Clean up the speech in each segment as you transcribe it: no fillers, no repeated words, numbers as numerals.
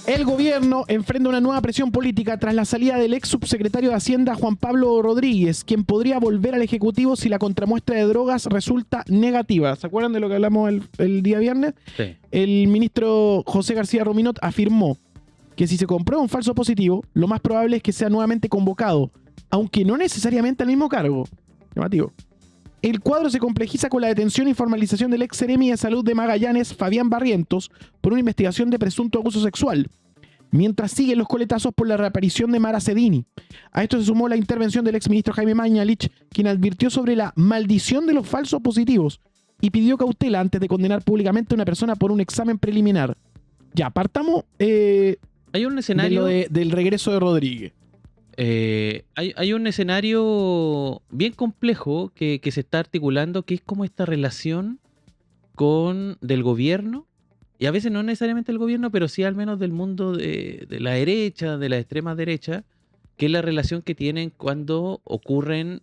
El gobierno enfrenta una nueva presión política tras la salida del ex subsecretario de Hacienda Juan Pablo Rodríguez, quien podría volver al Ejecutivo si la contramuestra de drogas resulta negativa. ¿Se acuerdan de lo que hablamos el día viernes? Sí. El ministro José García Ruminot afirmó que si se comprueba un falso positivo, lo más probable es que sea nuevamente convocado, aunque no necesariamente al mismo cargo. Llamativo. El cuadro se complejiza con la detención y formalización del ex seremi de salud de Magallanes, Fabián Barrientos, por una investigación de presunto abuso sexual, mientras siguen los coletazos por la reaparición de Mara Cedini. A esto se sumó la intervención del exministro Jaime Mañalich, quien advirtió sobre la maldición de los falsos positivos y pidió cautela antes de condenar públicamente a una persona por un examen preliminar. Ya, partamos Hay un escenario... del regreso de Rodríguez. Hay un escenario bien complejo que se está articulando, que es como esta relación del gobierno, y a veces no necesariamente el gobierno, pero sí al menos del mundo de la derecha, de la extrema derecha, que es la relación que tienen cuando ocurren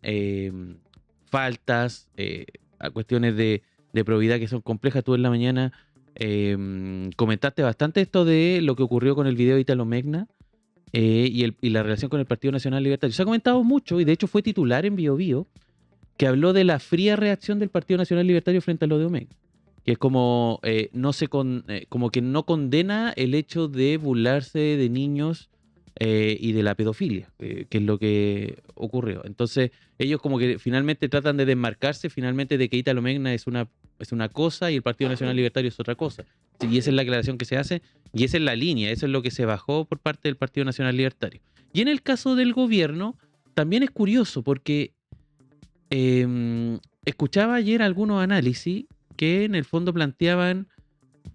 faltas, a cuestiones de probidad que son complejas. Tú en la mañana comentaste bastante esto de lo que ocurrió con el video de Italo Megna, y la relación con el Partido Nacional Libertario. Se ha comentado mucho, y de hecho fue titular en Bio Bio, que habló de la fría reacción del Partido Nacional Libertario frente a lo de Omega, que es como, como que no condena el hecho de burlarse de niños y de la pedofilia, que es lo que ocurrió. Entonces ellos como que finalmente tratan de desmarcarse finalmente de que Italo Megna es una cosa y el Partido Nacional Libertario es otra cosa. Y esa es la aclaración que se hace, y esa es la línea, eso es lo que se bajó por parte del Partido Nacional Libertario. Y en el caso del gobierno, también es curioso, porque escuchaba ayer algunos análisis que en el fondo planteaban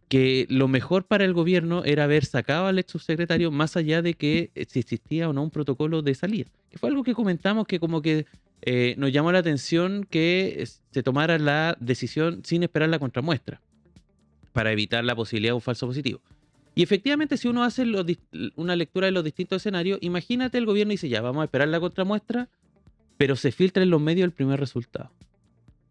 que lo mejor para el gobierno era haber sacado al ex subsecretario, más allá de que si existía o no un protocolo de salida. Que fue algo que comentamos, que como que nos llamó la atención que se tomara la decisión sin esperar la contramuestra, para evitar la posibilidad de un falso positivo. Y efectivamente, si uno hace una lectura de los distintos escenarios, imagínate el gobierno dice, ya, vamos a esperar la contramuestra, pero se filtra en los medios el primer resultado.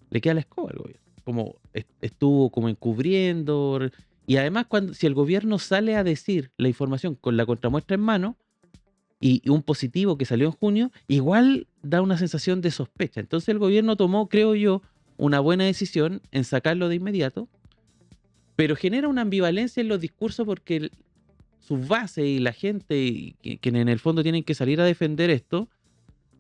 Le queda la escoba al gobierno. Como estuvo como encubriendo. Y además, si el gobierno sale a decir la información con la contramuestra en mano y un positivo que salió en junio, igual da una sensación de sospecha. Entonces el gobierno tomó, creo yo, una buena decisión en sacarlo de inmediato, pero genera una ambivalencia en los discursos porque sus bases y la gente que en el fondo tienen que salir a defender esto,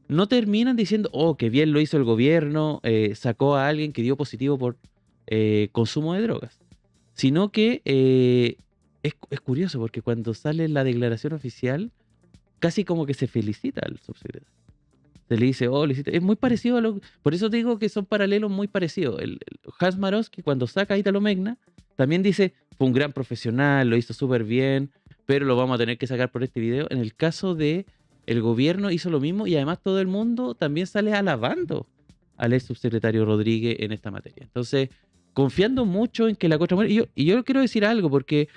no terminan diciendo, oh, qué bien lo hizo el gobierno, sacó a alguien que dio positivo por consumo de drogas. Sino que es curioso porque cuando sale la declaración oficial, casi como que se felicita al subsecretario. Se le dice, oh, es muy parecido a lo... Por eso te digo que son paralelos muy parecidos. El Hans Maroski, cuando saca a Italo Megna, también dice, fue un gran profesional, lo hizo súper bien, pero lo vamos a tener que sacar por este video. En el caso de el gobierno hizo lo mismo, y además todo el mundo también sale alabando al ex subsecretario Rodríguez en esta materia. Entonces, confiando mucho en que la cosa... Y yo quiero decir algo, porque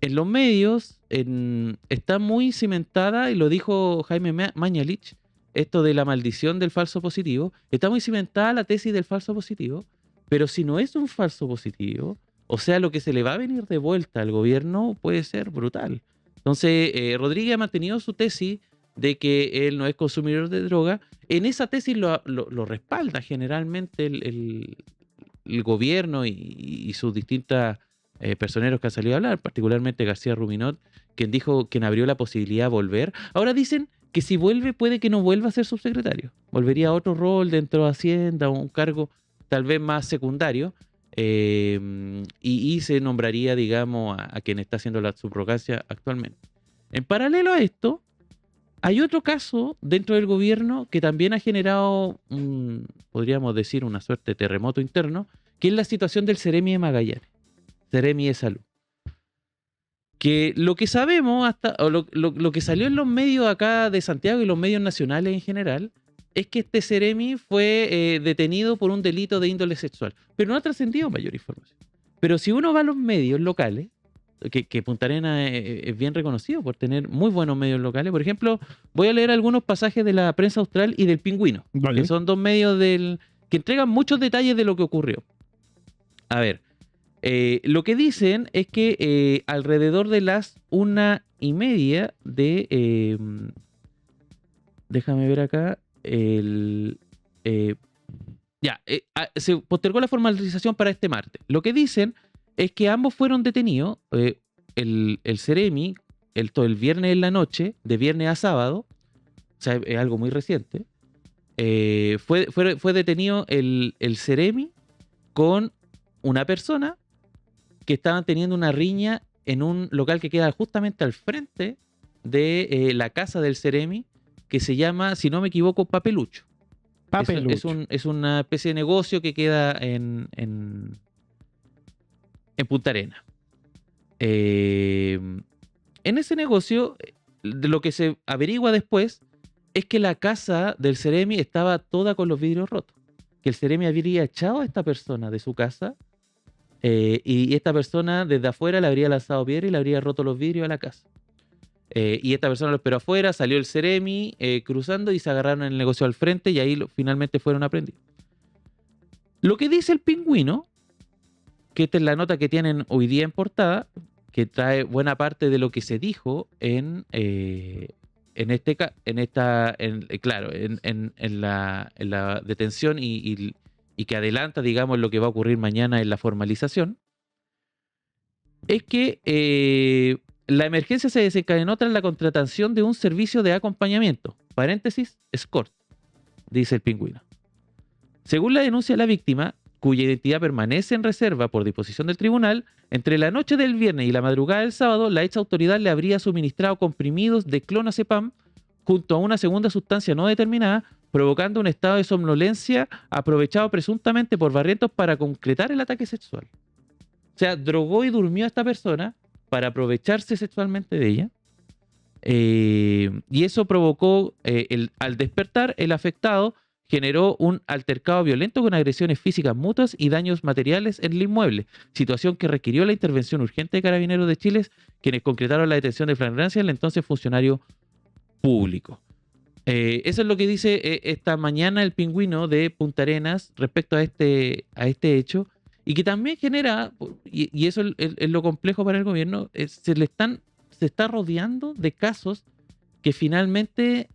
en los medios está muy cimentada, y lo dijo Jaime Mañalich, esto de la maldición del falso positivo, está muy cimentada la tesis del falso positivo, pero si no es un falso positivo, o sea, lo que se le va a venir de vuelta al gobierno puede ser brutal. Entonces, Rodríguez ha mantenido su tesis de que él no es consumidor de droga. En esa tesis lo respalda generalmente el gobierno y sus distintas personeros que han salido a hablar, particularmente García Ruminot, quien abrió la posibilidad de volver. Ahora dicen que si vuelve puede que no vuelva a ser subsecretario, volvería a otro rol dentro de Hacienda, un cargo tal vez más secundario, y se nombraría, digamos, a quien está haciendo la subrogancia actualmente. En paralelo a esto, hay otro caso dentro del gobierno que también ha generado, podríamos decir, una suerte de terremoto interno, que es la situación del Seremi de Magallanes, Seremi de Salud. Que lo que sabemos, lo que salió en los medios acá de Santiago y los medios nacionales en general, es que este Seremi fue detenido por un delito de índole sexual, pero no ha trascendido mayor información. Pero si uno va a los medios locales, que Punta Arenas es bien reconocido por tener muy buenos medios locales. Por ejemplo, voy a leer algunos pasajes de la Prensa Austral y del Pingüino, que son dos medios que entregan muchos detalles de lo que ocurrió. A ver, Lo que dicen es que alrededor de las 1:30 de... déjame ver acá. Se postergó la formalización para este martes. Lo que dicen es que ambos fueron detenidos, el Ceremi, todo el viernes en la noche, de viernes a sábado, o sea, es algo muy reciente. Fue detenido el Ceremi con una persona que estaban teniendo una riña en un local que queda justamente al frente de la casa del Ceremi, que se llama, si no me equivoco, Papelucho. Papelucho. Es una especie de negocio que queda en Punta Arenas. En ese negocio, de lo que se averigua después es que la casa del Ceremi estaba toda con los vidrios rotos. Que el Ceremi habría echado a esta persona de su casa y esta persona desde afuera le habría lanzado piedra y le habría roto los vidrios a la casa. Y esta persona lo esperó afuera, salió el Ceremi cruzando y se agarraron en el negocio al frente y ahí finalmente fueron aprendidos. Lo que dice el Pingüino, que esta es la nota que tienen hoy día en portada, que trae buena parte de lo que se dijo en la detención y que adelanta, digamos, lo que va a ocurrir mañana en la formalización, es que la emergencia se desencadenó tras la contratación de un servicio de acompañamiento, paréntesis, escort, dice el Pingüino. Según la denuncia de la víctima, cuya identidad permanece en reserva por disposición del tribunal, entre la noche del viernes y la madrugada del sábado, la hecha autoridad le habría suministrado comprimidos de clonazepam junto a una segunda sustancia no determinada, provocando un estado de somnolencia aprovechado presuntamente por Barrientos para concretar el ataque sexual. O sea, drogó y durmió a esta persona para aprovecharse sexualmente de ella. Y eso provocó, al despertar, el afectado generó un altercado violento con agresiones físicas mutuas y daños materiales en el inmueble, situación que requirió la intervención urgente de Carabineros de Chile, quienes concretaron la detención de flagrancia del entonces funcionario público. Eso es lo que dice esta mañana el Pingüino de Punta Arenas respecto a este hecho, y que también genera, y eso es lo complejo para el gobierno, se está rodeando de casos que finalmente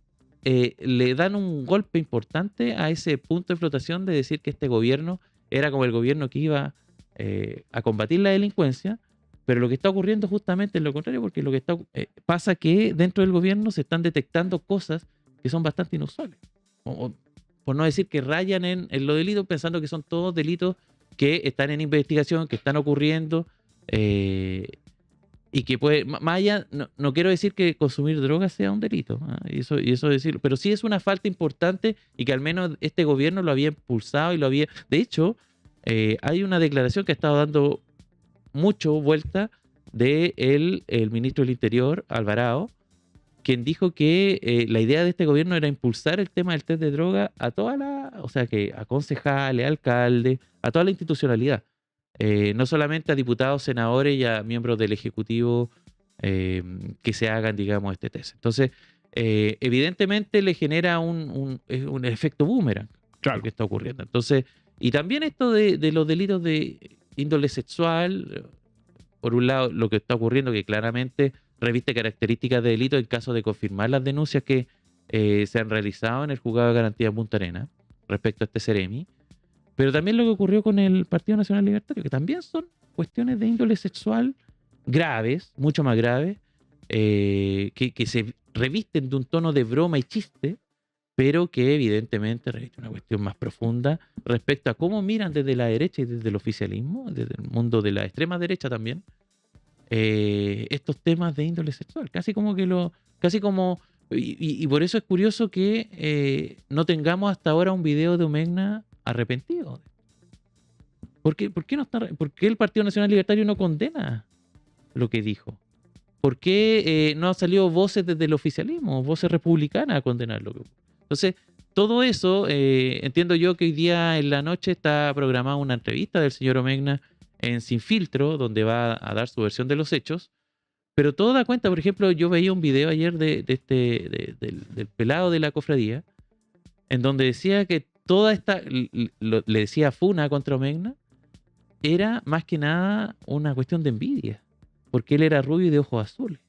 le dan un golpe importante a ese punto de flotación de decir que este gobierno era como el gobierno que iba a combatir la delincuencia, pero lo que está ocurriendo justamente es lo contrario, porque lo que pasa que dentro del gobierno se están detectando cosas que son bastante inusuales, por no decir que rayan en los delitos, pensando que son todos delitos que están en investigación, que están ocurriendo, y que puede, más allá, no quiero decir que consumir drogas sea un delito, y eso decirlo, pero sí es una falta importante y que al menos este gobierno lo había impulsado y lo había... De hecho, hay una declaración que ha estado dando mucho vuelta de el ministro del Interior, Alvarado, quien dijo que la idea de este gobierno era impulsar el tema del test de droga a o sea, que a concejales, alcaldes, a toda la institucionalidad. No solamente a diputados, senadores y a miembros del Ejecutivo que se hagan, digamos, este test. Entonces, evidentemente le genera un efecto boomerang, Claro. lo que está ocurriendo. Entonces, y también esto de los delitos de índole sexual, por un lado, lo que está ocurriendo que claramente reviste características de delito en caso de confirmar las denuncias que se han realizado en el Juzgado de Garantía de Punta Arenas respecto a este Ceremi. Pero también lo que ocurrió con el Partido Nacional Libertario, que también son cuestiones de índole sexual graves, mucho más graves, que se revisten de un tono de broma y chiste, pero que evidentemente revisten una cuestión más profunda respecto a cómo miran desde la derecha y desde el oficialismo, desde el mundo de la extrema derecha también, estos temas de índole sexual. Y por eso es curioso que no tengamos hasta ahora un video de Omeña arrepentido. ¿Por qué el Partido Nacional Libertario no condena lo que dijo? ¿Por qué no han salido voces desde el oficialismo, voces republicanas a condenarlo? Entonces, todo eso, entiendo yo que hoy día en la noche está programada una entrevista del señor Omeña en Sin Filtro, donde va a dar su versión de los hechos, pero todo da cuenta. Por ejemplo, yo veía un video ayer del pelado de la cofradía, en donde decía que toda esta, le decía funa contra Omeña, era más que nada una cuestión de envidia, porque él era rubio y de ojos azules.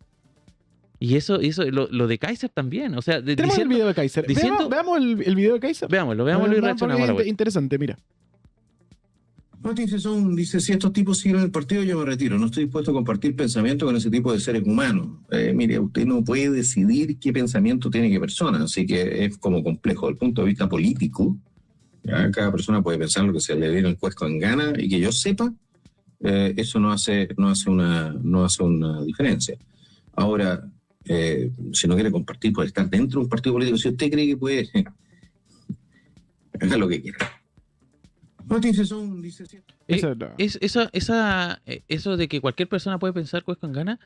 Y eso lo de Kaiser también. O sea, Tenemos el video de Kaiser. Veamos el video de Kaiser. Veámoslo y reaccionamos a la vuelta. Interesante, mira. Martín Cesón dice, si estos tipos siguen el partido, yo me retiro. No estoy dispuesto a compartir pensamiento con ese tipo de seres humanos. Mire, usted no puede decidir qué pensamiento tiene qué persona, así que es como complejo. Desde el punto de vista político, ¿ya? Cada persona puede pensar lo que se le dé el cuesco en gana, y que yo sepa, eso no hace una diferencia. Ahora, si no quiere compartir, puede estar dentro de un partido político. Si usted cree que puede, haga lo que quiera. Martín Cesón dice... Eso de que cualquier persona puede pensar cuesco en gana,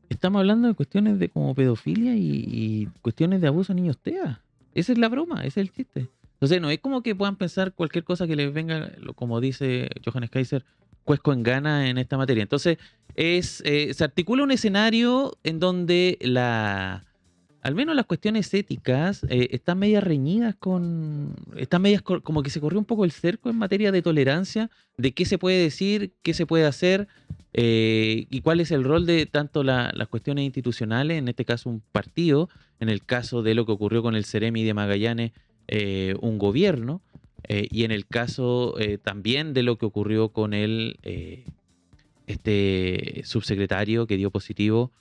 estamos hablando de cuestiones de como pedofilia y cuestiones de abuso a niños TEA. Esa es la broma, ese es el chiste. Entonces no es como que puedan pensar cualquier cosa que les venga, como dice Johannes Kaiser, cuesco en gana en esta materia. Entonces se articula un escenario en donde al menos las cuestiones éticas están medias reñidas como que se corrió un poco el cerco en materia de tolerancia, de qué se puede decir, qué se puede hacer, y cuál es el rol de tanto las cuestiones institucionales, en este caso un partido, en el caso de lo que ocurrió con el Ceremi de Magallanes, un gobierno, y en el caso también de lo que ocurrió con este subsecretario que dio positivo,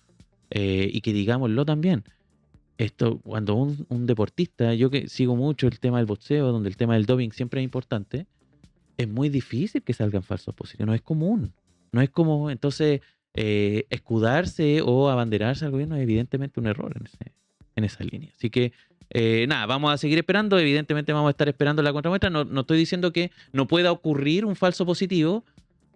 y que digámoslo también, esto cuando un deportista, yo que sigo mucho el tema del boxeo, donde el tema del doping siempre es importante, es muy difícil que salgan falsos positivos, no es común, no es como, entonces escudarse o abanderarse al gobierno es evidentemente un error en esa línea. Así que nada, vamos a seguir esperando, evidentemente vamos a estar esperando la contramuestra, no estoy diciendo que no pueda ocurrir un falso positivo,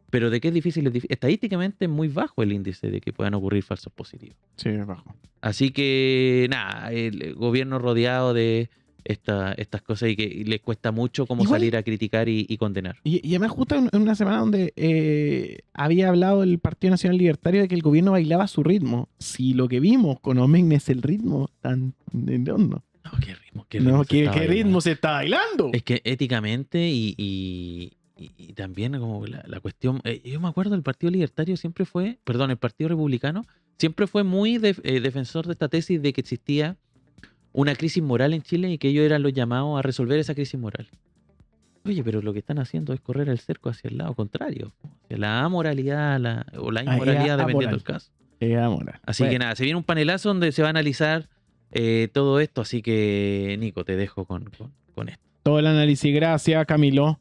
pero de que es difícil, estadísticamente es muy bajo el índice de que puedan ocurrir falsos positivos. Sí, es bajo. Así que nada, el gobierno rodeado de estas cosas y que les cuesta mucho como Igual, salir a criticar y condenar. Y además justo en una semana donde había hablado el Partido Nacional Libertario de que el gobierno bailaba a su ritmo. Si lo que vimos con Omen es el ritmo tan de hondo. No, qué ritmo. ¿Qué ritmo se está bailando? Es que éticamente y también como la cuestión, yo me acuerdo el Partido Libertario siempre fue, el Partido Republicano siempre fue muy defensor de esta tesis de que existía una crisis moral en Chile y que ellos eran los llamados a resolver esa crisis moral. Oye, pero lo que están haciendo es correr el cerco hacia el lado contrario, hacia la amoralidad o la inmoralidad, dependiendo del caso. Así que nada, se viene un panelazo donde se va a analizar todo esto, así que Nico, te dejo con esto. Todo el análisis, gracias Camilo.